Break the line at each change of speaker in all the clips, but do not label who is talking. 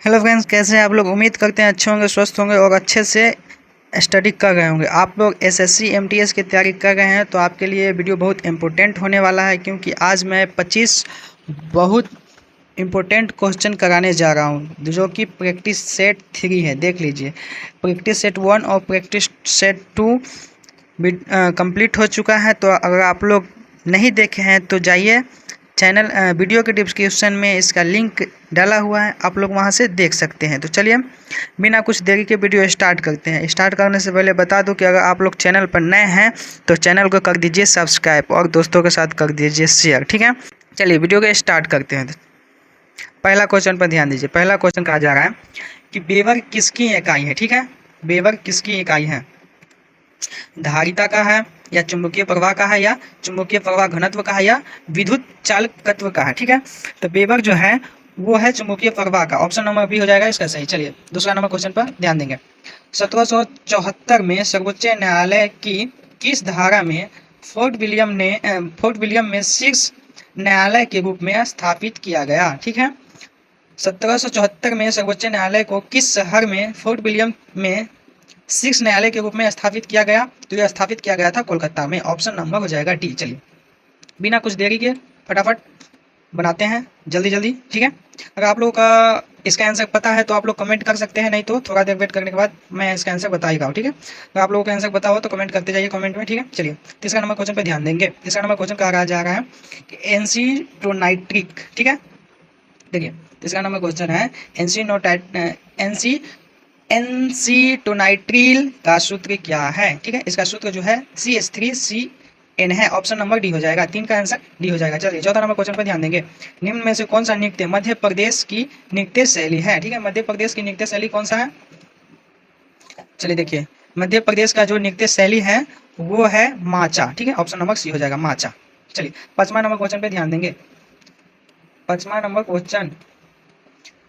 Hello friends, कैसे हैं आप लोग। उम्मीद करते हैं अच्छे होंगे, स्वस्थ होंगे और अच्छे से स्टडी कर रहे होंगे। आप लोग एसएससी एमटीएस की तैयारी कर रहे हैं तो आपके लिए वीडियो बहुत इम्पोर्टेंट होने वाला है, क्योंकि आज मैं 25 बहुत इम्पोर्टेंट क्वेश्चन कराने जा रहा हूं, जो कि प्रैक्टिस सेट 3 है। देख लीजिए, प्रैक्टिस सेट 1 और प्रैक्टिस सेट 2 कंप्लीट हो चुका है। तो अगर आप लोग नहीं देखे हैं तो जाइए चैनल, वीडियो के डिस्क्रिप्शन में इसका लिंक डाला हुआ है, आप लोग वहां से देख सकते हैं। तो चलिए बिना कुछ देरी के वीडियो स्टार्ट करते हैं। स्टार्ट करने से पहले बता दूं कि अगर आप लोग चैनल पर नए हैं तो चैनल को कर दीजिए सब्सक्राइब और दोस्तों के साथ कर दीजिए शेयर, ठीक है। चलिए वीडियो को स्टार्ट करते हैं। पहला क्वेश्चन पर ध्यान दीजिए। पहला क्वेश्चन कहा जा रहा है कि वेबर किसकी इकाई है, ठीक है। वेबर किसकी इकाई है? धारिता का है, या चुंबकीय प्रवाह का है, या चुंबकीय प्रवाह घनत्व का है, या विद्युत चालकत्व का है, ठीक है। तो वेबर जो है वो है चुंबकीय प्रवाह का। ऑप्शन नंबर बी हो जाएगा इसका सही। चलिए दूसरा नंबर क्वेश्चन पर ध्यान देंगे। 1774 में सर्वोच्च न्यायालय की किस धारा में फोर्ट विलियम में शीर्ष न्यायालय के रूप में स्थापित किया गया, ठीक है। 1774 में सर्वोच्च न्यायालय को किस शहर में फोर्ट विलियम में शीर्ष न्यायालय के रूप में स्थापित किया गया? तो यह स्थापित किया गया था कोलकाता में। ऑप्शन नंबर हो जाएगा डी। चलिए बिना कुछ देरी के फटाफट बनाते हैं, जल्दी जल्दी, ठीक है। अगर आप लोगों का इसका आंसर पता है तो आप लोग कमेंट कर सकते हैं, नहीं तो थोड़ा देर वेट करने के बाद मैं इसका आंसर बताएगा, ठीक है। अगर आप लोगों का आंसर पता हो तो कमेंट करते जाइए कमेंट में, ठीक है। चलिए तीसरा नंबर क्वेश्चन पे ध्यान देंगे। तीसरा नंबर क्वेश्चन कहा जा रहा है कि एनसीटोनाइट्रिक, ठीक है। देखिए तीसरा नंबर क्वेश्चन है एनसीटोनाइट्रिल का सूत्र क्या है, ठीक है। इसका सूत्र जो है CH3CN है। ऑप्शन नंबर डी हो जाएगा। 3 का आंसर डी हो जाएगा। चलिए चौथा नंबर क्वेश्चन पर ध्यान देंगे। निम्न में से कौन सा नृत्य मध्य प्रदेश की नृत्य शैली है, ठीक है। मध्य प्रदेश की नृत्य शैली कौन सा है? चलिए देखिए, मध्य प्रदेश का जो नृत्य शैली है वो है माचा, ठीक है। ऑप्शन नंबर सी हो जाएगा, माचा। चलिए पांचवा नंबर क्वेश्चन पे ध्यान देंगे। पांचवा नंबर क्वेश्चन,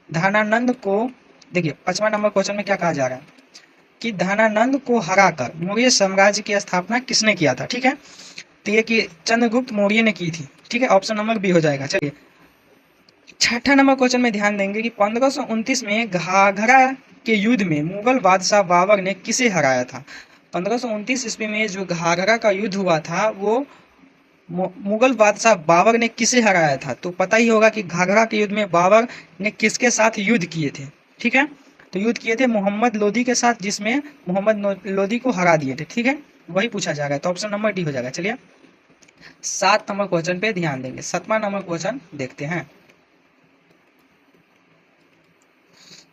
धनानंद को, देखिए पांचवा नंबर क्वेश्चन में क्या कहा जा रहा है कि धनानंद को हराकर मौर्य साम्राज्य की स्थापना किसने किया था, ठीक है। तो ये कि चंद्रगुप्त मौर्य ने की थी, ठीक है। ऑप्शन नंबर बी हो जाएगा। चलिए छठा नंबर क्वेश्चन में ध्यान देंगे कि 1529 में घाघरा के युद्ध में मुगल बादशाह बाबर ने किसे हराया था? 1529 ईस्वी में जो घाघरा का युद्ध हुआ था वो मुगल बादशाह बाबर ने किसे हराया था? तो पता ही होगा कि घाघरा के युद्ध में बाबर ने किसके साथ युद्ध किए थे, ठीक है। तो युद्ध किए थे मोहम्मद लोदी के साथ, जिसमें मोहम्मद लोदी को हरा दिए थे, ठीक है। वही पूछा जा रहा है, तो ऑप्शन नंबर डी हो जाएगा। चलिए 7 नंबर क्वेश्चन पे ध्यान देंगे। 7वां नंबर क्वेश्चन देखते हैं।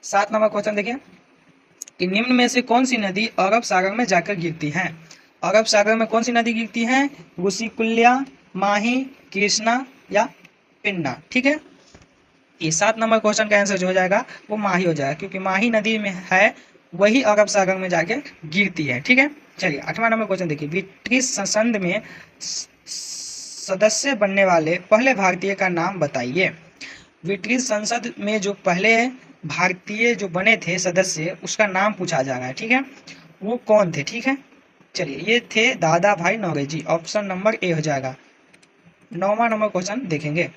7 नंबर क्वेश्चन देखिए कि निम्न में से कौन सी नदी अरब सागर में जाकर गिरती है? अरब सागर में कौन सी नदी गिरती है? ऋषिकुल्या, माही, कृष्णा या पिन्ना, ठीक है। ये 7 नंबर क्वेश्चन का आंसर जो हो जाएगा वो माही हो जाएगा, क्योंकि माही नदी में है वही अरब सागर में जाके गिरती है, ठीक है। चलिए 8वां नंबर क्वेश्चन देखिए। ब्रिटिश संसद में सदस्य बनने वाले पहले भारतीय का नाम बताइए। ब्रिटिश संसद में जो पहले भारतीय जो बने थे सदस्य, उसका नाम पूछा जा रहा है, ठीक है। वो कौन थे, ठीक है। चलिए ये थे दादा भाई नौरोजी। ऑप्शन नंबर ए हो जाएगा। 9वां नंबर क्वेश्चन देखेंगे।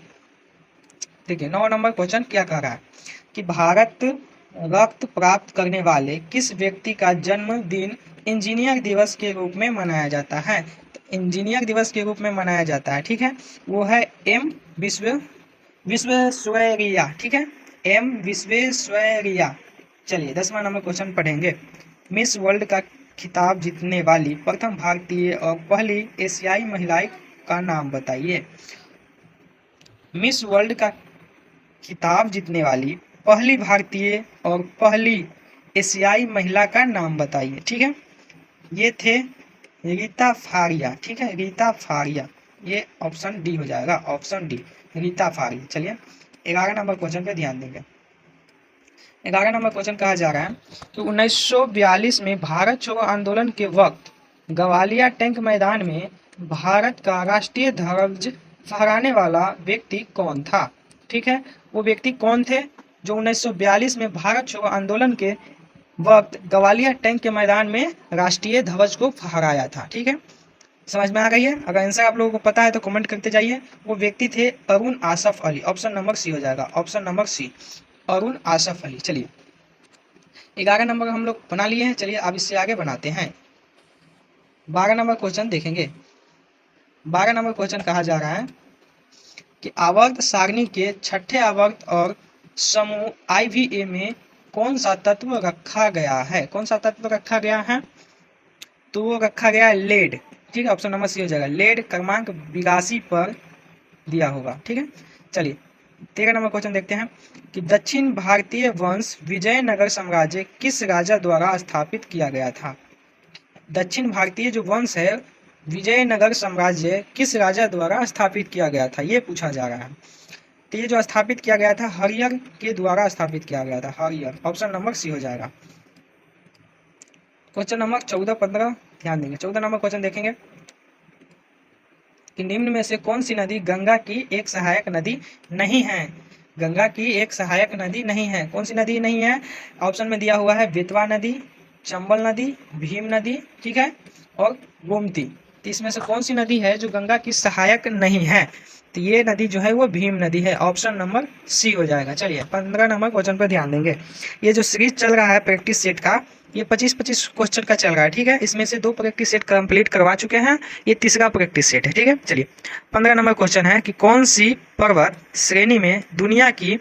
देखिए 9 नंबर क्वेश्चन क्या कह रहा है कि भारत रत्न प्राप्त करने वाले किस व्यक्ति का जन्मदिन इंजीनियर दिवस के रूप में मनाया जाता है? तो इंजीनियर दिवस के रूप में मनाया जाता है, ठीक है। वो है एम विश्वेश्वरैया, ठीक है। एम विश्वेश्वरैया। चलिए 10वां नंबर क्वेश्चन पढ़ेंगे। मिस वर्ल्ड का खिताब जीतने वाली प्रथम भारतीय और पहली एशियाई महिला का नाम बताइए। मिस वर्ल्ड का खिताब जीतने वाली पहली भारतीय और पहली एशियाई महिला का नाम बताइए, ठीक है। ये थे रीता फारिया, ठीक है, रीता फारिया। ये ऑप्शन डी हो जाएगा, ऑप्शन डी, रीता फारिया। चलिए 11 नंबर क्वेश्चन पे ध्यान देंगे। 11 नंबर क्वेश्चन कहा जा रहा है कि 1942 में भारत छोड़ो आंदोलन के वक्त गवालिया टैंक मैदान में भारत का राष्ट्रीय ध्वज फहराने वाला व्यक्ति कौन था, ठीक है। वो व्यक्ति कौन थे जो 1942 में भारत छोड़ो आंदोलन के वक्त गवालिया टैंक के मैदान में राष्ट्रीय ध्वज को फहराया था, ठीक है। समझ में आ गई है? अगर आंसर आप लोगों को पता है तो कमेंट करते जाइए। वो व्यक्ति थे Arun Asaf Ali. Option number C हो जाएगा, option number C. Arun Asaf Ali. चलिए 11 नंबर हम लोग बना लिए हैं। चलिए अब इससे आगे बनाते हैं। 12 नंबर क्वेश्चन देखेंगे। 12 नंबर क्वेश्चन कहा जा रहा है कि आवर्त सारणी के छठे आवर्त और समूह IVA में कौन सा तत्व रखा गया है? कौन सा तत्व रखा गया है? तो वो रखा गया है लेड। ठीक है, ऑप्शन नंबर सी हो जाएगा। लेड क्रमांक 82 पर दिया होगा। ठीक है, चलिए 13 नंबर क्वेश्चन देखते हैं कि दक्षिण भारतीय वंश विजयनगर साम्राज्य किस राजा द्वारा स्थापित किया गया था? दक्षिण भारतीय जो वंश है विजयनगर साम्राज्य किस राजा द्वारा स्थापित किया गया था, ये पूछा जा रहा है। तो ये जो स्थापित किया गया था हरियर के द्वारा स्थापित किया गया था। हरियर, ऑप्शन नंबर सी हो जाएगा। क्वेश्चन नंबर 14, 15 ध्यान देंगे। 14 नंबर क्वेश्चन देखेंगे कि निम्न में से कौन सी नदी गंगा की एक सहायक नदी नहीं है? गंगा की एक सहायक नदी नहीं है। कौन सी नदी नहीं है? ऑप्शन में दिया हुआ है बेतवा नदी, चंबल नदी, भीम नदी, ठीक है, और गोमती। तो इसमें से कौन सी नदी है जो गंगा की सहायक नहीं है? तो ये नदी जो है वो भीम नदी है। ऑप्शन नंबर सी हो जाएगा। चलिए 15 नंबर क्वेश्चन पर ध्यान देंगे। ये जो सीरीज चल रहा है प्रैक्टिस सेट का, ये 25-25 क्वेश्चन का चल रहा है। ठीक है, इसमें से 2 प्रैक्टिस सेट कंप्लीट करवा चुके हैं, ये तीसरा प्रैक्टिस सेट है। ठीक है, चलिए 15 नंबर क्वेश्चन है कि कौन सी पर्वत श्रेणी में दुनिया की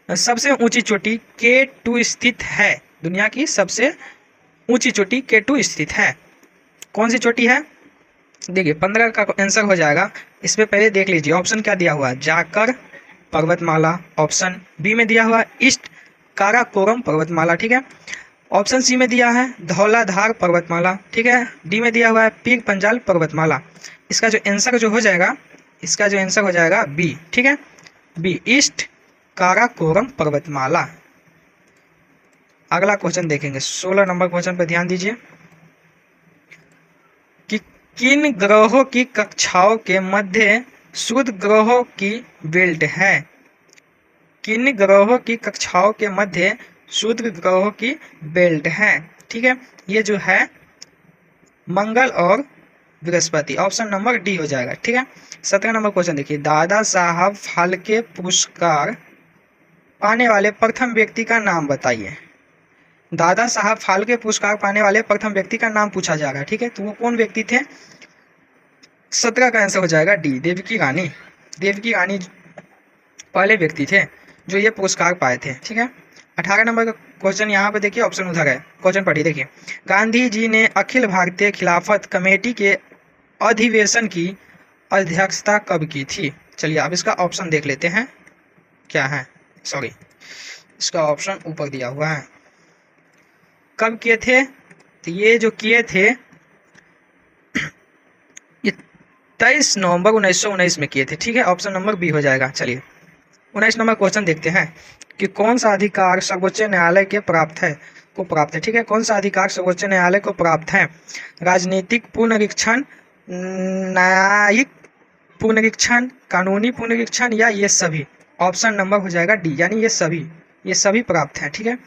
सबसे ऊंची चोटी K2 स्थित है? दुनिया की सबसे ऊंची चोटी K2 स्थित है। कौन सी चोटी है? देखिए 15 का आंसर हो जाएगा। इस पे पहले देख लीजिए ऑप्शन क्या दिया हुआ है। जाकर पर्वतमाला, ऑप्शन बी में दिया हुआ ईस्ट काराकोरम पर्वतमाला, ठीक है। ऑप्शन सी में दिया है धौलाधार पर्वतमाला, ठीक है। डी में दिया हुआ है पीर पंजाल पर्वतमाला। इसका जो आंसर जो हो जाएगा, इसका जो आंसर हो जाएगा बी, ठीक है, बी ईस्ट काराकोरम पर्वतमाला। अगला क्वेश्चन देखेंगे 16 नंबर क्वेश्चन पर ध्यान दीजिए कि किन ग्रहों की कक्षाओं के मध्य शुद्ध ग्रहों की बेल्ट है? किन ग्रहों की कक्षाओं के मध्य शुद्ध ग्रहों की बेल्ट है? ठीक है, ये जो है मंगल और बृहस्पति। ऑप्शन नंबर डी हो जाएगा। ठीक है, 17 नंबर क्वेश्चन देखिए, दादा साहब फाल्के पुरस्कार पाने वाले प्रथम व्यक्ति का नाम बताइए। दादा साहब फाल्के पुरस्कार पाने वाले प्रथम व्यक्ति का नाम पूछा जा रहा है। ठीक है, तो वो कौन व्यक्ति थे? 17 का आंसर हो जाएगा डी, देवकी रानी। देवकी रानी पहले व्यक्ति थे जो ये पुरस्कार पाए थे। ठीक है, 18 नंबर का क्वेश्चन यहाँ पे देखिए, ऑप्शन उधर है, क्वेश्चन पढ़िए। देखिए, गांधी जी ने अखिल भारतीय खिलाफत कमेटी के अधिवेशन की अध्यक्षता कब की थी? चलिए अब इसका ऑप्शन देख लेते हैं क्या है। सॉरी, इसका ऑप्शन ऊपर दिया हुआ है। कब किए थे? तो ये जो किए थे ये 23 नवंबर 1919 में किए थे। ठीक है, ऑप्शन नंबर बी हो जाएगा। चलिए 19 नंबर क्वेश्चन देखते हैं कि कौन सा अधिकार सर्वोच्च न्यायालय के प्राप्त है को प्राप्त है। ठीक है, कौन सा अधिकार सर्वोच्च न्यायालय को प्राप्त है? राजनीतिक पुनरीक्षण, न्यायिक पुनरीक्षण, कानूनी पुनरीक्षण या ये सभी? ऑप्शन नंबर हो जाएगा डी, यानी ये सभी प्राप्त है। ठीक है,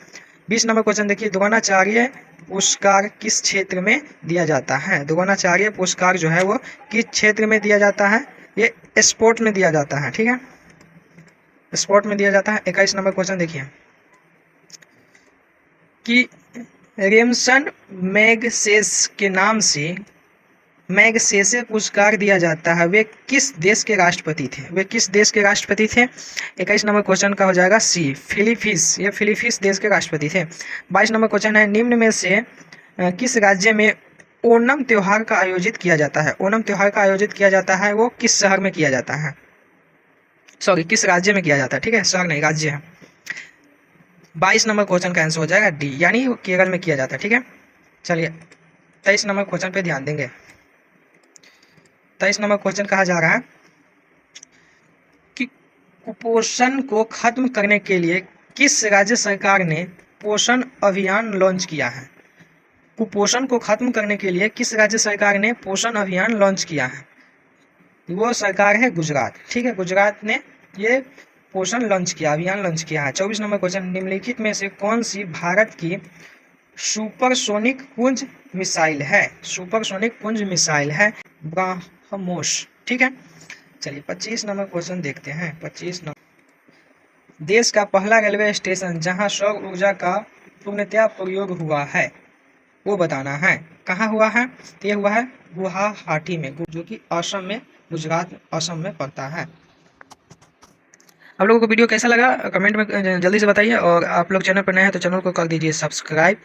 20 नंबर क्वेश्चन देखिए, द्रोणाचार्य पुरस्कार किस क्षेत्र में दिया जाता है? द्रोणाचार्य पुरस्कार जो है वो किस क्षेत्र में दिया जाता है? ये स्पोर्ट में दिया जाता है। ठीक है, स्पोर्ट में दिया जाता है। 21 नंबर क्वेश्चन देखिए कि रेमसन मैगसेसे के नाम से मैगसेसे पुरस्कार दिया जाता है, वे किस देश के राष्ट्रपति थे? वे किस देश के राष्ट्रपति थे? 21 नंबर क्वेश्चन का हो जाएगा सी, फिलीपींस। ये फिलीपींस देश के राष्ट्रपति थे। 22 नंबर क्वेश्चन है, निम्न में से किस राज्य में ओणम त्योहार का आयोजित किया जाता है? ओणम त्योहार का आयोजित किया जाता है, वो किस शहर में किया जाता है? सॉरी, किस राज्य में किया जाता है? ठीक है, शहर नहीं, राज्य है। 22 नंबर क्वेश्चन का आंसर हो जाएगा डी, यानी केरल में किया जाता है। ठीक है, चलिए 23 नंबर क्वेश्चन पे ध्यान देंगे। 23 नंबर क्वेश्चन कहा जा रहा है कि कुपोषण को खत्म करने के लिए किस राज्य सरकार ने पोषण अभियान लॉन्च किया है? कुपोषण को खत्म करने के लिए किस राज्य सरकार ने पोषण अभियान लॉन्च किया है? वो सरकार है गुजरात। ठीक है, गुजरात ने ये पोषण लॉन्च किया, अभियान लॉन्च किया है। 24 नंबर क्वेश्चन, निम्नलिखित में से कौन सी भारत की सुपरसोनिक पुंज मिसाइल है? सुपरसोनिक पुंज मिसाइल है ब्रह्मोस। ठीक है, चलिए 25 नंबर क्वेश्चन देखते हैं। 25 नंबर देश का पहला रेलवे स्टेशन जहां सौर ऊर्जा का पूर्णतया प्रयोग हुआ है वो बताना है। कहाँ हुआ है? तो ये हुआ है गुवाहाटी में, जो कि असम में, गुजरात असम में पड़ता है। आप लोगों को वीडियो कैसा लगा कमेंट में जल्दी से बताइए, और आप लोग चैनल पर नए हैं तो चैनल को कर दीजिए सब्सक्राइब।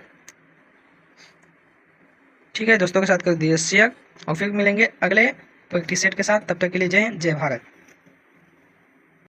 ठीक है, दोस्तों के साथ कर दीजिए शेयर, और फिर मिलेंगे अगले प्रैक्टिस सेट के साथ। तब तक के लिए जय हिंद, जय भारत।